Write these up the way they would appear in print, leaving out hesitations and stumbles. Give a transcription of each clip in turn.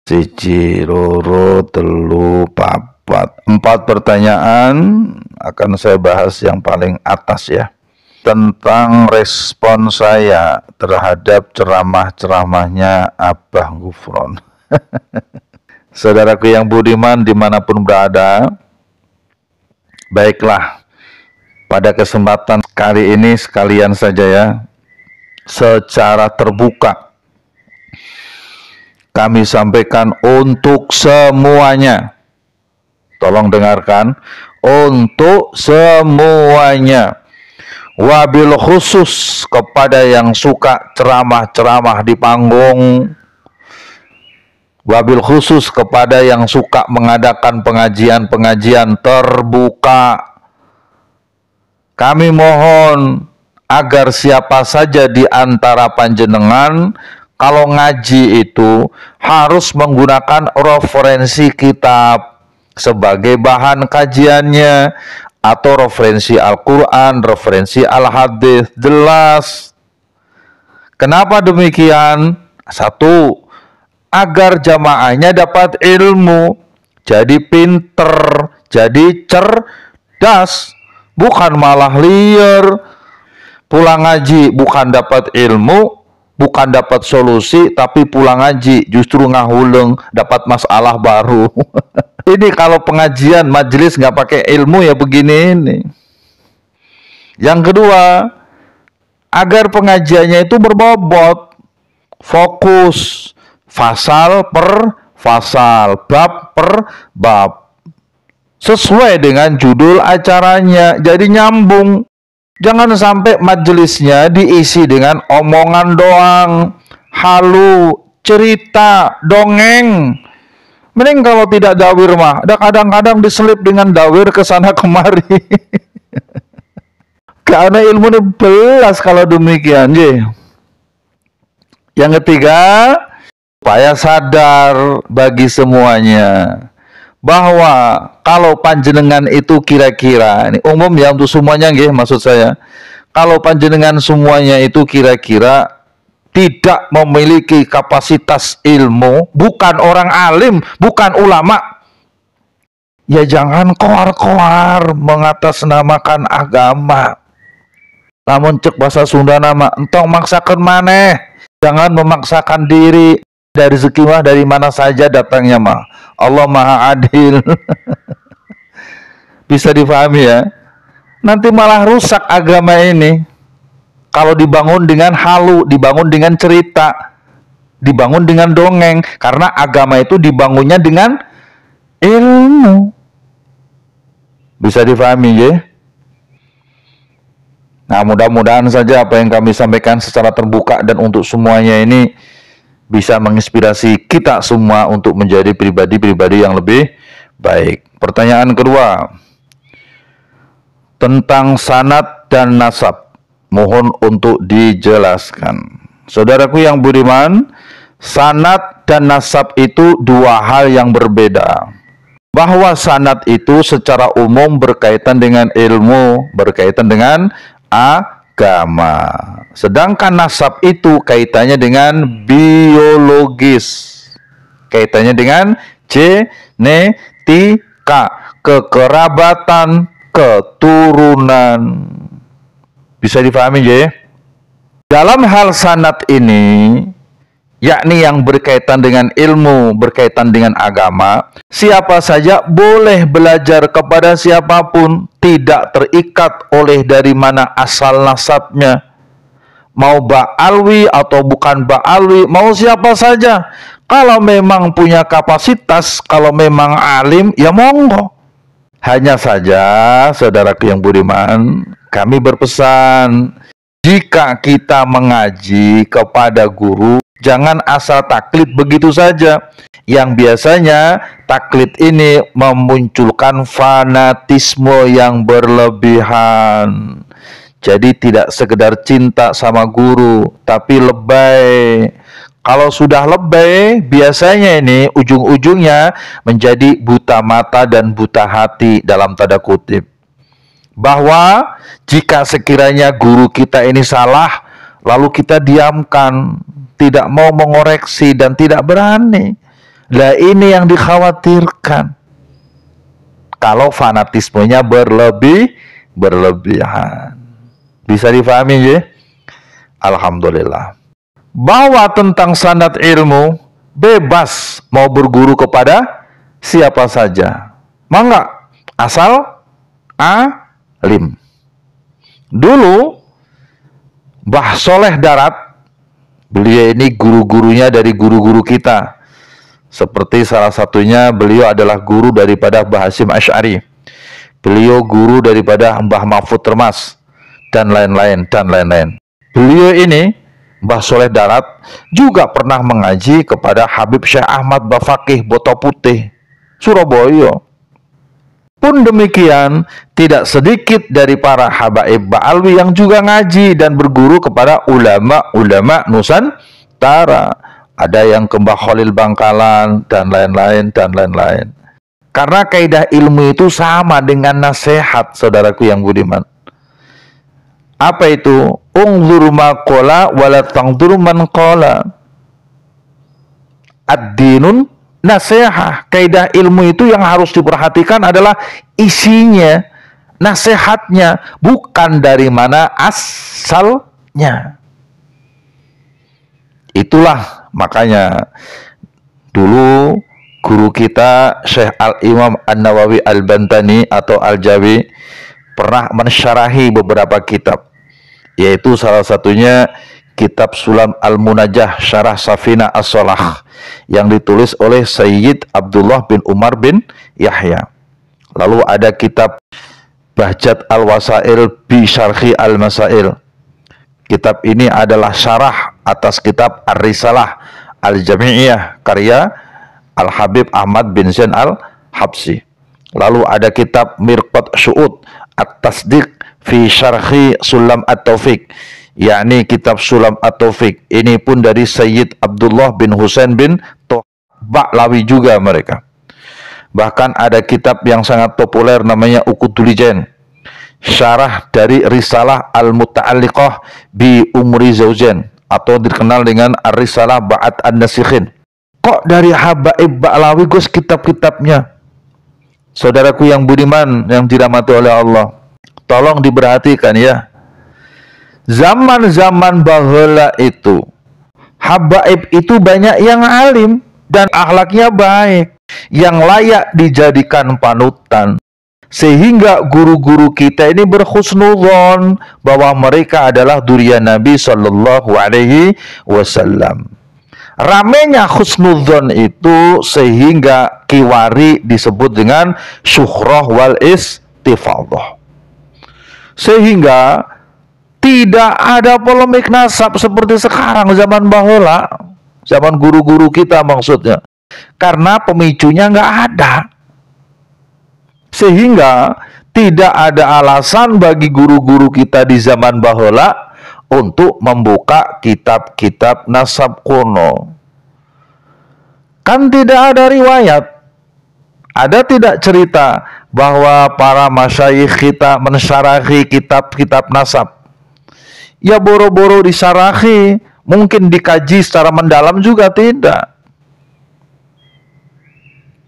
Siji, loro, telu, papat. 4 pertanyaan akan saya bahas yang paling atas ya. Tentang respon saya terhadap ceramah-ceramahnya Abah Gufron. Saudaraku yang budiman dimanapun berada, baiklah, pada kesempatan kali ini sekalian saja ya, secara terbuka kami sampaikan untuk semuanya. Tolong dengarkan, untuk semuanya. Wabil khusus kepada yang suka ceramah-ceramah di panggung. Wabil khusus kepada yang suka mengadakan pengajian-pengajian terbuka. Kami mohon agar siapa saja di antara panjenengan kalau ngaji itu harus menggunakan referensi kitab sebagai bahan kajiannya, atau referensi Al-Quran, referensi Al-Hadis, jelas. Kenapa demikian? 1, agar jamaahnya dapat ilmu, jadi pinter, jadi cerdas, bukan malah liar. Pulang ngaji bukan dapat ilmu, bukan dapat solusi, tapi pulang ngaji justru ngahuleng, dapat masalah baru. Ini kalau pengajian majelis nggak pakai ilmu ya begini ini. Yang kedua, agar pengajiannya itu berbobot, fokus, fasal per fasal, bab per bab, sesuai dengan judul acaranya, jadi nyambung. Jangan sampai majelisnya diisi dengan omongan doang, halu, cerita, dongeng. Mending kalau tidak dawir mah, ada kadang-kadang diselip dengan dawir ke sana kemari. Karena ilmu ini belas kalau demikian. Yang ketiga, supaya sadar bagi semuanya bahwa kalau panjenengan itu kira-kira, ini umum ya untuk semuanya nggih, maksud saya, kalau panjenengan semuanya itu kira-kira tidak memiliki kapasitas ilmu, bukan orang alim, bukan ulama, ya jangan koar-koar mengatasnamakan agama. Namun cek bahasa Sunda nama, entong maksakan maneh, jangan memaksakan diri. Dari rezeki mah dari mana saja datangnya mah, Allah Maha Adil. Bisa difahami ya. Nanti malah rusak agama ini kalau dibangun dengan halu, dibangun dengan cerita, dibangun dengan dongeng. Karena agama itu dibangunnya dengan ilmu. Bisa difahami ya. Nah, mudah-mudahan saja apa yang kami sampaikan secara terbuka dan untuk semuanya ini bisa menginspirasi kita semua untuk menjadi pribadi-pribadi yang lebih baik. Pertanyaan kedua, tentang sanad dan nasab, mohon untuk dijelaskan. Saudaraku yang budiman, sanad dan nasab itu dua hal yang berbeda. Bahwa sanad itu secara umum berkaitan dengan ilmu, berkaitan dengan agama. Sedangkan nasab itu kaitannya dengan biologis, kaitannya dengan genetika, kekerabatan, keturunan. Bisa difahami ya? Dalam hal sanad ini, yakni yang berkaitan dengan ilmu, berkaitan dengan agama, siapa saja boleh belajar kepada siapapun, tidak terikat oleh dari mana asal nasabnya. Mau ba'alwi atau bukan ba'alwi, mau siapa saja. Kalau memang punya kapasitas, kalau memang alim, ya monggo. Hanya saja, saudaraku yang budiman, kami berpesan, jika kita mengaji kepada guru, jangan asal taklid begitu saja. Yang biasanya taklid ini memunculkan fanatisme yang berlebihan. Jadi tidak sekedar cinta sama guru, tapi lebay. Kalau sudah lebay, biasanya ini ujung-ujungnya menjadi buta mata dan buta hati dalam tanda kutip. Bahwa jika sekiranya guru kita ini salah, lalu kita diamkan, tidak mau mengoreksi dan tidak berani, Lah ini yang dikhawatirkan. Kalau fanatismenya berlebihan. Bisa difahami ya? Alhamdulillah. Bahwa tentang sanad ilmu bebas mau berguru kepada siapa saja. Mangga, asal alim. Dulu Mbah Soleh Darat, beliau ini guru-gurunya dari guru-guru kita. Seperti salah satunya beliau adalah guru daripada Mbah Hasyim Asy'ari. Beliau guru daripada Mbah Mahfud Termas dan lain-lain dan lain-lain. Beliau ini Mbah Soleh Darat juga pernah mengaji kepada Habib Syekh Ahmad Bafaqih Boto Putih, Surabaya. Pun demikian, tidak sedikit dari para habaib Ba'alwi yang juga ngaji dan berguru kepada ulama-ulama Nusantara. Ada yang ke Mbah Khalil Bangkalan dan lain-lain dan lain-lain. Karena kaidah ilmu itu sama dengan nasihat, saudaraku yang budiman. Apa itu? Ungzur ma qala wala tangdur man qala. Ad-dinun nasihat. Kaidah ilmu itu yang harus diperhatikan adalah isinya, nasihatnya, bukan dari mana asalnya. Itulah makanya dulu guru kita Syekh Al-Imam An-Nawawi Al-Bantani atau Al-Jawi pernah mensyarahi beberapa kitab, yaitu salah satunya kitab Sulam Al-Munajah Syarah Safina As-Shalah yang ditulis oleh Sayyid Abdullah bin Umar bin Yahya. Lalu ada kitab Bahjat Al-Wasail bi Syarhi Al-Masail. Kitab ini adalah syarah atas kitab Ar-Risalah Al-Jami'iyah karya Al-Habib Ahmad bin Zain Al-Habsi. Lalu ada kitab Mirqat Syu'ud At-Tasdiq fi Syarhi Sulam At-Taufiq, yakni kitab Sulam At-Taufiq. Ini pun dari Sayyid Abdullah bin Husain bin Ba'lawi juga mereka. Bahkan ada kitab yang sangat populer namanya Uqudul-Lijain, syarah dari Risalah Al-Muta'alliqah bi Umri Zaujain atau dikenal dengan Ar-Risalah Ba'at An-Nasikhin. Kok dari habaib Ba'lawi Gus kitab-kitabnya? Saudaraku yang budiman yang dirahmati oleh Allah, tolong diperhatikan ya. Zaman-zaman baheula itu habaib itu banyak yang alim dan akhlaknya baik, yang layak dijadikan panutan. Sehingga guru-guru kita ini berhusnudzon bahwa mereka adalah durian Nabi Shallallahu Alaihi Wasallam. Ramenya husnudzon itu sehingga kiwari disebut dengan syuhrah wal istifadhah. Sehingga tidak ada polemik nasab seperti sekarang zaman baheula, zaman guru-guru kita maksudnya. Karena pemicunya nggak ada. Sehingga tidak ada alasan bagi guru-guru kita di zaman baheula untuk membuka kitab-kitab nasab kuno. Kan tidak ada riwayat, ada tidak cerita bahwa para masyayikh kita mensyarahi kitab-kitab nasab. Ya boro-boro disyarahi, mungkin dikaji secara mendalam juga tidak.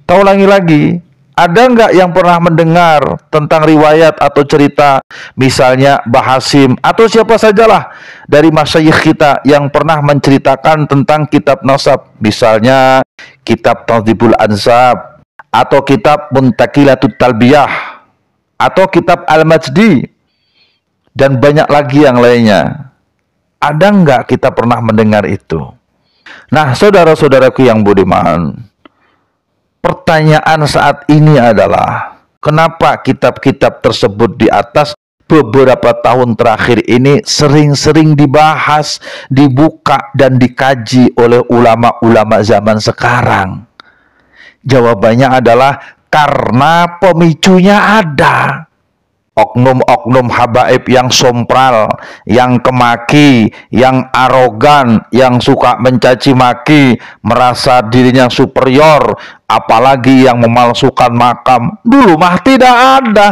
Tahu lagi, ada nggak yang pernah mendengar tentang riwayat atau cerita misalnya Mbah Hasyim atau siapa sajalah dari masyayikh kita yang pernah menceritakan tentang kitab nasab, misalnya kitab Tadhibul Ansab atau kitab Muntaqilatut Talbiyah atau kitab Al-Majdi dan banyak lagi yang lainnya. Ada nggak kita pernah mendengar itu? Nah, saudara-saudaraku yang budiman, pertanyaan saat ini adalah kenapa kitab-kitab tersebut di atas beberapa tahun terakhir ini sering-sering dibahas, dibuka dan dikaji oleh ulama-ulama zaman sekarang? Jawabannya adalah karena pemicunya ada. Oknum-oknum habaib yang sompral, yang kemaki, yang arogan, yang suka mencaci maki, merasa dirinya superior, apalagi yang memalsukan makam. Dulu mah tidak ada.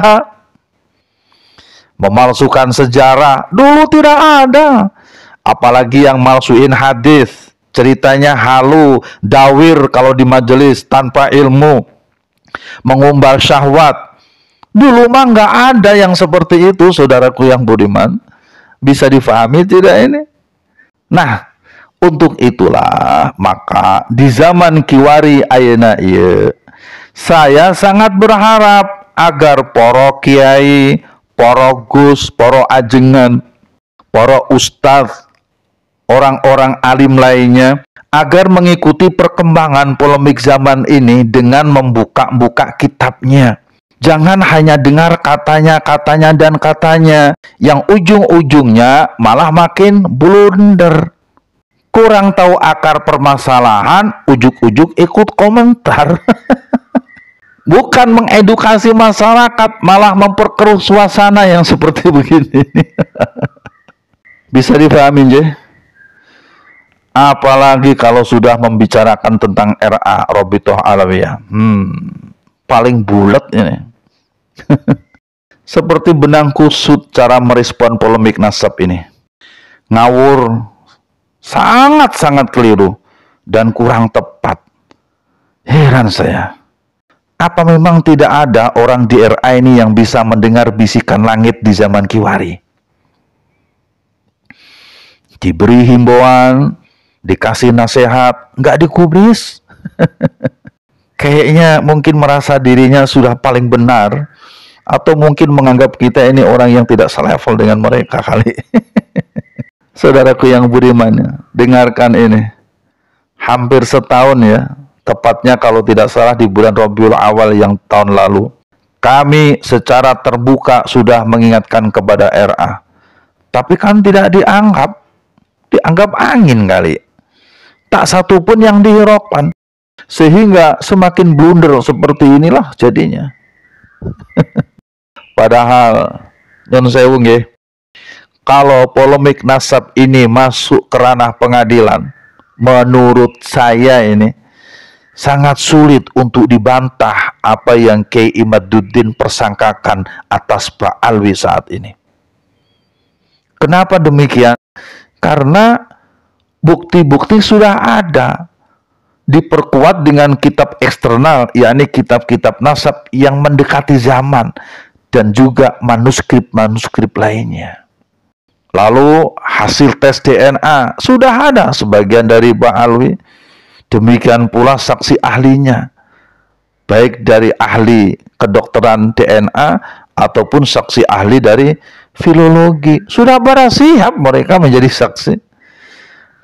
Memalsukan sejarah dulu tidak ada. Apalagi yang malsuin hadis, ceritanya halu, dawir kalau di majelis, tanpa ilmu, mengumbal syahwat. Dulu mah nggak ada yang seperti itu, saudaraku yang budiman. Bisa difahami tidak ini? Nah, untuk itulah maka di zaman kiwari ayeuna ieu saya sangat berharap agar poro kiai, poro gus, poro ajengan, poro ustadz, orang-orang alim lainnya agar mengikuti perkembangan polemik zaman ini dengan membuka-buka kitabnya. Jangan hanya dengar katanya dan katanya yang ujung-ujungnya malah makin blunder. Kurang tahu akar permasalahan, ujuk-ujuk ikut komentar. Bukan mengedukasi masyarakat, malah memperkeruh suasana yang seperti begini. Bisa dipahami, je? Apalagi kalau sudah membicarakan tentang RA, Robitoh Alawiyah. Paling bulat ini. Seperti benang kusut cara merespon polemik nasab ini. Ngawur, sangat-sangat keliru dan kurang tepat. Heran saya. Apa memang tidak ada orang di RA ini yang bisa mendengar bisikan langit di zaman kiwari? Diberi himbauan, dikasih nasihat, nggak digubris. Kayaknya mungkin merasa dirinya sudah paling benar, atau mungkin menganggap kita ini orang yang tidak selevel dengan mereka kali. Saudaraku yang budiman, dengarkan ini. Hampir setahun ya, tepatnya kalau tidak salah di bulan Rabiul Awal yang tahun lalu, kami secara terbuka sudah mengingatkan kepada RA. Tapi kan tidak dianggap angin kali. Tak satu pun yang dihiraukan. Sehingga semakin blunder seperti inilah jadinya. Padahal, non sewu nggih, kalau polemik nasab ini masuk ke ranah pengadilan, menurut saya ini sangat sulit untuk dibantah apa yang Kiai Imaduddin persangkakan atas Pak Alwi saat ini. Kenapa demikian? Karena bukti-bukti sudah ada, diperkuat dengan kitab eksternal, yakni kitab-kitab nasab yang mendekati zaman, dan juga manuskrip-manuskrip lainnya. Lalu hasil tes DNA sudah ada sebagian dari Pak Alwi, demikian pula saksi ahlinya, baik dari ahli kedokteran DNA ataupun saksi ahli dari filologi. Sudah bersiap mereka menjadi saksi.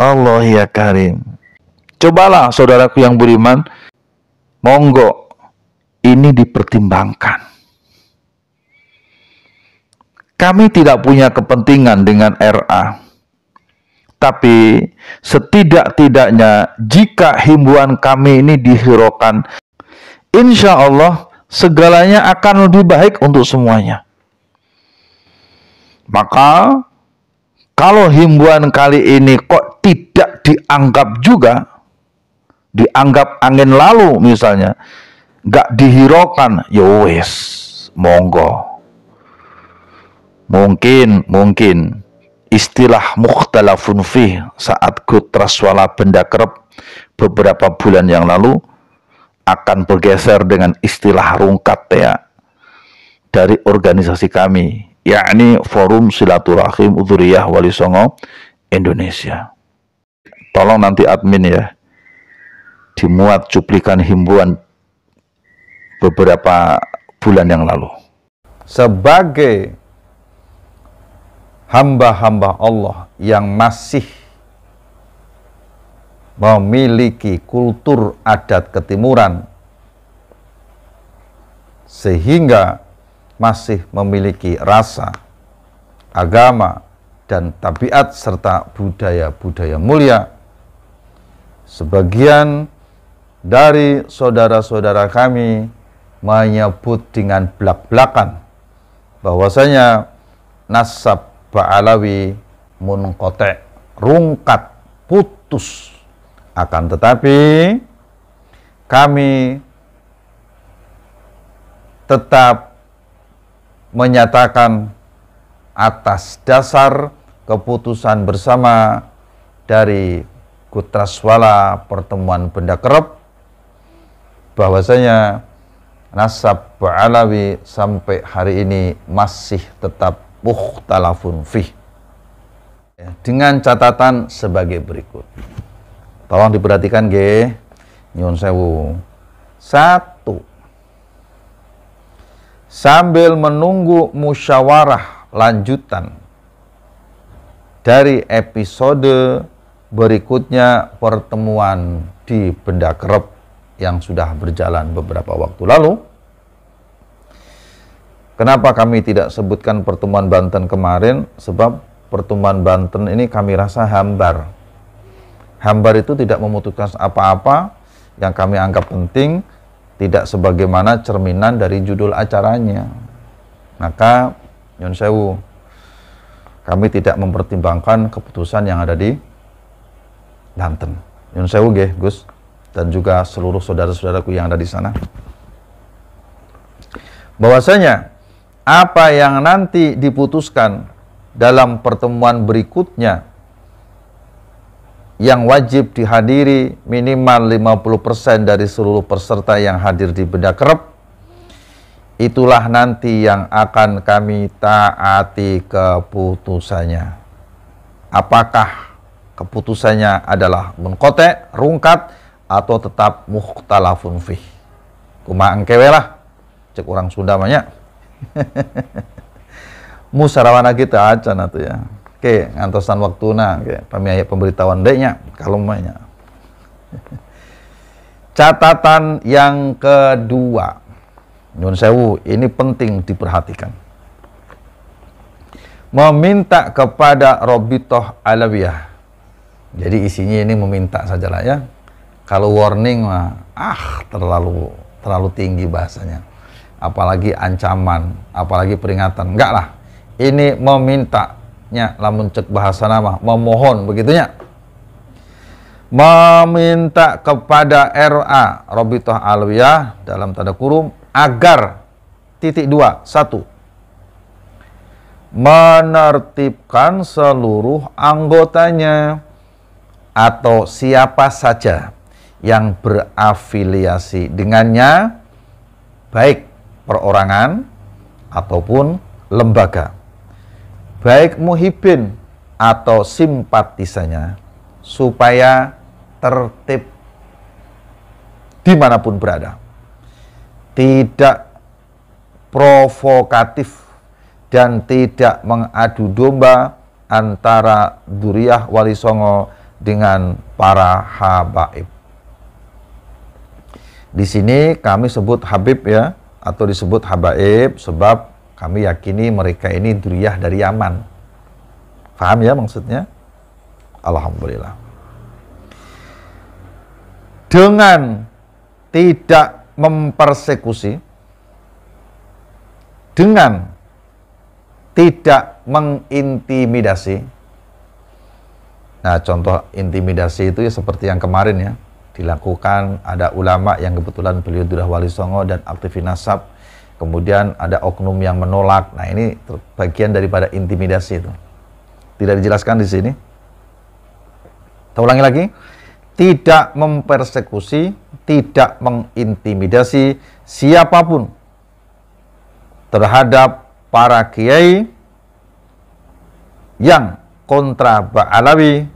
Allah ya Karim. Cobalah saudaraku yang beriman, monggo ini dipertimbangkan. Kami tidak punya kepentingan dengan RA. Tapi setidak-tidaknya jika himbauan kami ini dihiraukan, insya Allah segalanya akan lebih baik untuk semuanya. Maka kalau himbauan kali ini kok tidak dianggap juga, dianggap angin lalu misalnya, gak dihiraukan, ya wes, monggo. Mungkin istilah mukhtalafun fih saat Gutraswala Benda Kerep beberapa bulan yang lalu akan bergeser dengan istilah rungkat ya dari organisasi kami, yakni Forum Silaturahim Udhuriyah Wali Songo Indonesia. Tolong nanti admin ya, dimuat cuplikan himbauan beberapa bulan yang lalu. Sebagai hamba-hamba Allah yang masih memiliki kultur adat ketimuran, sehingga masih memiliki rasa, agama, dan tabiat serta budaya-budaya mulia. Sebagian dari saudara-saudara kami menyebut dengan belak-belakan bahwasanya nasab Ba'alawi munqati', rungkat, putus. Akan tetapi kami tetap menyatakan atas dasar keputusan bersama dari Kutraswala pertemuan benda kerep, bahwasanya nasab Ba'alawi sampai hari ini masih tetap mukhtalafun fih, dengan catatan sebagai berikut. Tolong diperhatikan ge, nyun sewu. 1. Sambil menunggu musyawarah lanjutan dari episode berikutnya pertemuan di benda kerep yang sudah berjalan beberapa waktu lalu. Kenapa kami tidak sebutkan pertemuan Banten kemarin? Sebab pertemuan Banten ini kami rasa hambar. Hambar itu tidak memutuskan apa-apa yang kami anggap penting, tidak sebagaimana cerminan dari judul acaranya. Maka nyun sewu, kami tidak mempertimbangkan keputusan yang ada di Banten. Nyun sewu nggih, Gus, dan juga seluruh saudara-saudaraku yang ada di sana. Bahwasanya apa yang nanti diputuskan dalam pertemuan berikutnya yang wajib dihadiri minimal 50% dari seluruh peserta yang hadir di benda kerep, itulah nanti yang akan kami taati keputusannya. Apakah keputusannya adalah munqati', rungkat, atau tetap mukhtalafun fih. Kumaha engkewe lah, cek orang Sunda banyak. Musarawana kita acan atuh ya. Oke, ngantosan waktuna, oke, pamiaya pemberitahuan deknya kalau banyak. Catatan yang kedua, nyun sewu, ini penting diperhatikan. Meminta kepada Robitoh Alawiyah. Jadi isinya ini meminta sajalah ya. Kalau warning mah terlalu tinggi bahasanya. Apalagi ancaman, apalagi peringatan. Enggak lah. Ini memintanya, lamun cek bahasa nama, memohon begitunya. Meminta kepada RA Robitoh Alawiyah dalam tanda kurung agar (2) 1. Menertibkan seluruh anggotanya atau siapa saja yang berafiliasi dengannya, baik perorangan ataupun lembaga, baik muhibbin atau simpatisannya, supaya tertib dimanapun berada, tidak provokatif dan tidak mengadu domba antara Duriyah Wali Songo dengan para habaib. Di sini kami sebut Habib ya, atau disebut habaib sebab kami yakini mereka ini duriyah dari Yaman. Paham ya maksudnya? Alhamdulillah. Dengan tidak mempersekusi, dengan tidak mengintimidasi. Nah, contoh intimidasi itu ya seperti yang kemarin ya, dilakukan ada ulama yang kebetulan beliau sudah Wali Songo dan aktif nasab, kemudian ada oknum yang menolak. Nah, ini bagian daripada intimidasi itu. Tidak dijelaskan di sini. Kita ulangi lagi. Tidak mempersekusi, tidak mengintimidasi siapapun terhadap para kiai yang kontra Ba'alawi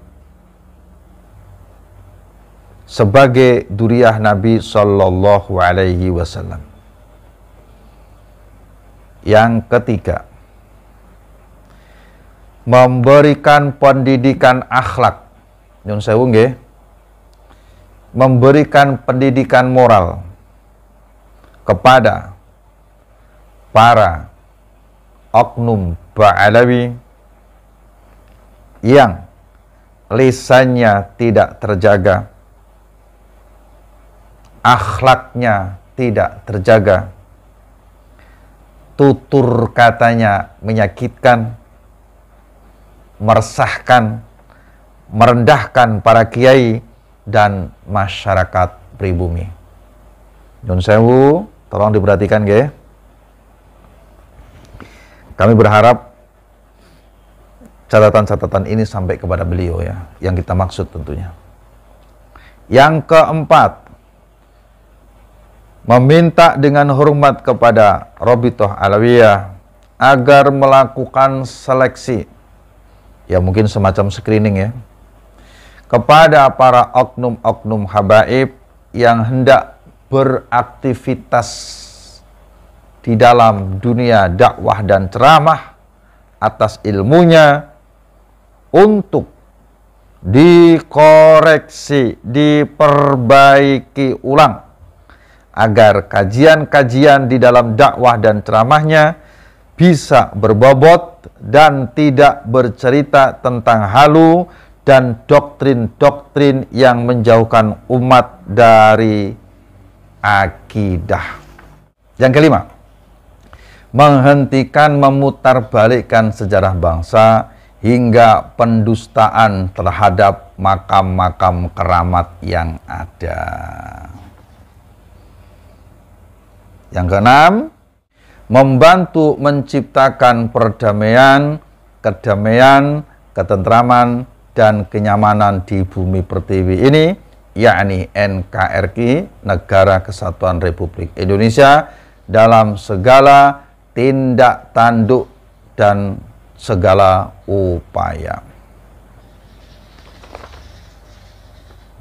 sebagai duriyah Nabi Sallallahu Alaihi Wasallam. Yang ketiga, memberikan pendidikan akhlak, nyun sewu nggih, memberikan pendidikan moral kepada para oknum Ba'alawi yang lisannya tidak terjaga, akhlaknya tidak terjaga, tutur katanya menyakitkan, meresahkan, merendahkan para kiai dan masyarakat pribumi. Nyun sewu, tolong diperhatikan nggih. Kami berharap catatan-catatan ini sampai kepada beliau ya, yang kita maksud tentunya. Yang keempat, meminta dengan hormat kepada Rabithah Alawiyah agar melakukan seleksi, ya mungkin semacam screening ya, kepada para oknum-oknum habaib yang hendak beraktivitas di dalam dunia dakwah dan ceramah atas ilmunya, untuk dikoreksi, diperbaiki ulang, agar kajian-kajian di dalam dakwah dan ceramahnya bisa berbobot dan tidak bercerita tentang halu dan doktrin-doktrin yang menjauhkan umat dari akidah. Yang kelima, menghentikan memutarbalikkan sejarah bangsa hingga pendustaan terhadap makam-makam keramat yang ada. Yang keenam, membantu menciptakan perdamaian, kedamaian, ketentraman, dan kenyamanan di bumi pertiwi ini, yakni NKRI, Negara Kesatuan Republik Indonesia, dalam segala tindak tanduk dan segala upaya.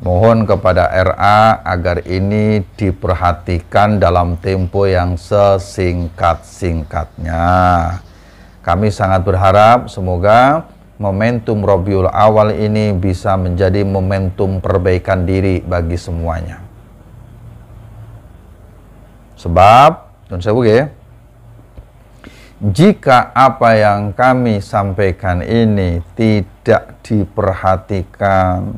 Mohon kepada RA agar ini diperhatikan dalam tempo yang sesingkat-singkatnya. Kami sangat berharap semoga momentum Rabiul Awal ini bisa menjadi momentum perbaikan diri bagi semuanya. Sebab, jika apa yang kami sampaikan ini tidak diperhatikan,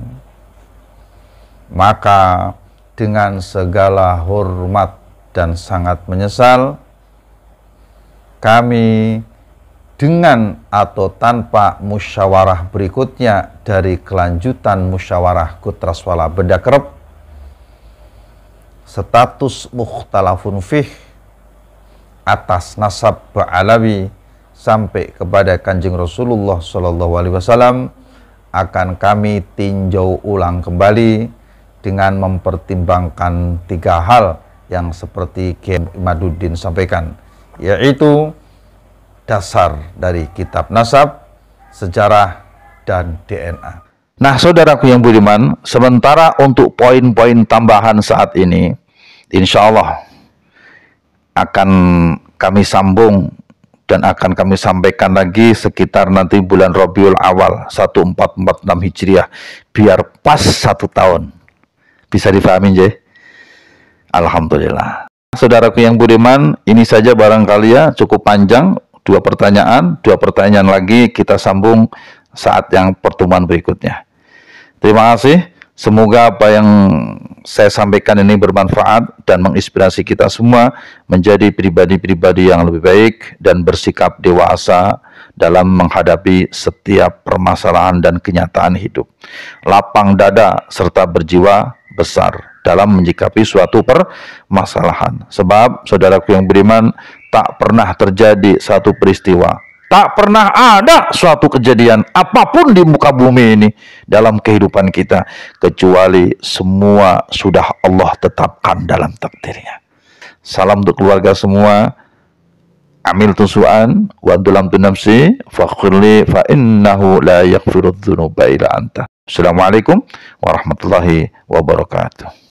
maka dengan segala hormat dan sangat menyesal, kami dengan atau tanpa musyawarah berikutnya dari kelanjutan musyawarah Kutraswala Bedakrep, status mukhtalafun fih atas nasab Ba'alawi sampai kepada Kanjeng Rasulullah SAW akan kami tinjau ulang kembali dengan mempertimbangkan 3 hal yang seperti Kiai Imaduddin sampaikan, yaitu dasar dari kitab nasab, sejarah, dan DNA. Nah, saudaraku yang budiman, sementara untuk poin-poin tambahan saat ini, insya Allah akan kami sambung dan akan kami sampaikan lagi sekitar nanti bulan Rabiul Awal 1446 Hijriah, biar pas 1 tahun. Bisa difahami, Jay? Alhamdulillah. Saudaraku yang budiman, ini saja barangkali ya, cukup panjang. 2 pertanyaan lagi kita sambung saat yang pertemuan berikutnya. Terima kasih. Semoga apa yang saya sampaikan ini bermanfaat dan menginspirasi kita semua menjadi pribadi-pribadi yang lebih baik dan bersikap dewasa dalam menghadapi setiap permasalahan dan kenyataan hidup. Lapang dada serta berjiwa besar dalam menyikapi suatu permasalahan. Sebab, saudaraku yang beriman, tak pernah terjadi satu peristiwa, tak pernah ada suatu kejadian apapun di muka bumi ini dalam kehidupan kita, kecuali semua sudah Allah tetapkan dalam takdirnya. Salam untuk keluarga semua. Amil tusuan wa dulam tunamsi fakhirli fa innahu la yaghfiru dzunuba illa anta. Assalamualaikum warahmatullahi wabarakatuh.